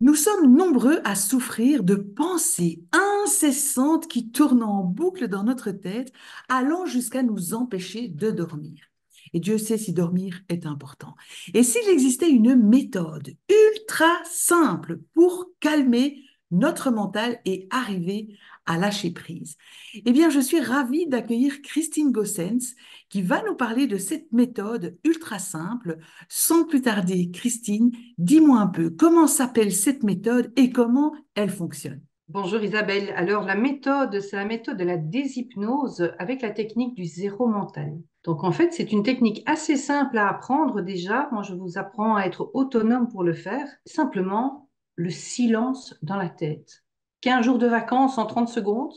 Nous sommes nombreux à souffrir de pensées incessantes qui tournent en boucle dans notre tête, allant jusqu'à nous empêcher de dormir. Et Dieu sait si dormir est important. Et s'il existait une méthode ultra simple pour calmer notre mental et arriver à lâcher prise, eh bien, je suis ravie d'accueillir Christine Gossens qui va nous parler de cette méthode ultra simple. Sans plus tarder, Christine, dis-moi un peu comment s'appelle cette méthode et comment elle fonctionne. Bonjour Isabelle. Alors la méthode, c'est la méthode de la déshypnose avec la technique du zéro mental. Donc en fait, c'est une technique assez simple à apprendre déjà. Moi, je vous apprends à être autonome pour le faire. Simplement, le silence dans la tête. 15 jours de vacances en 30 secondes,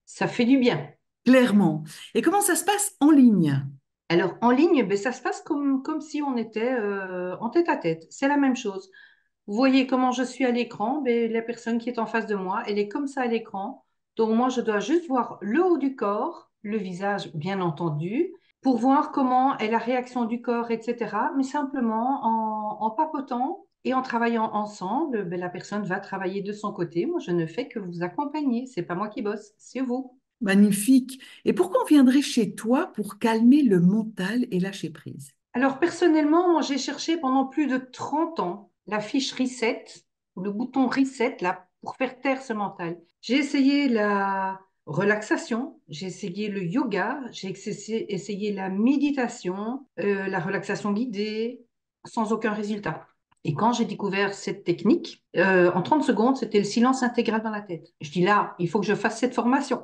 ça fait du bien. Clairement. Et comment ça se passe en ligne? Alors en ligne, ben, ça se passe comme si on était en tête à tête. C'est la même chose. Vous voyez comment je suis à l'écran, ben, la personne qui est en face de moi, elle est comme ça à l'écran. Donc moi, je dois juste voir le haut du corps, le visage, bien entendu, pour voir comment est la réaction du corps, etc. Mais simplement en papotant et en travaillant ensemble, ben, la personne va travailler de son côté. Moi, je ne fais que vous accompagner. C'est pas moi qui bosse, c'est vous. Magnifique. Et pourquoi on viendrait chez toi pour calmer le mental et lâcher prise? Alors personnellement, moi, j'ai cherché pendant plus de 30 ans la fiche reset, ou le bouton reset, là, pour faire taire ce mental. J'ai essayé la relaxation, j'ai essayé le yoga, essayé la méditation, la relaxation guidée, sans aucun résultat. Et quand j'ai découvert cette technique, en 30 secondes, c'était le silence intégral dans la tête. Je dis là, il faut que je fasse cette formation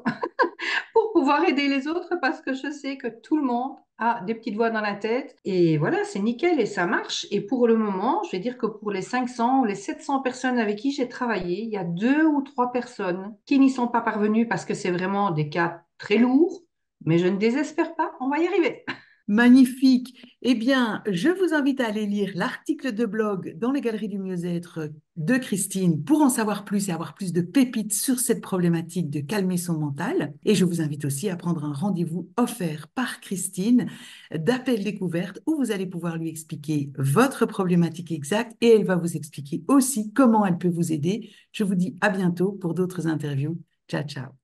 pour pouvoir aider les autres parce que je sais que tout le monde a des petites voix dans la tête. Et voilà, c'est nickel et ça marche. Et pour le moment, je vais dire que pour les 500 ou les 700 personnes avec qui j'ai travaillé, il y a deux ou trois personnes qui n'y sont pas parvenues parce que c'est vraiment des cas très lourds. Mais je ne désespère pas, on va y arriver. Magnifique. Eh bien, je vous invite à aller lire l'article de blog dans les galeries du mieux-être de Christine pour en savoir plus et avoir plus de pépites sur cette problématique de calmer son mental. Et je vous invite aussi à prendre un rendez-vous offert par Christine d'appel découverte où vous allez pouvoir lui expliquer votre problématique exacte et elle va vous expliquer aussi comment elle peut vous aider. Je vous dis à bientôt pour d'autres interviews. Ciao, ciao.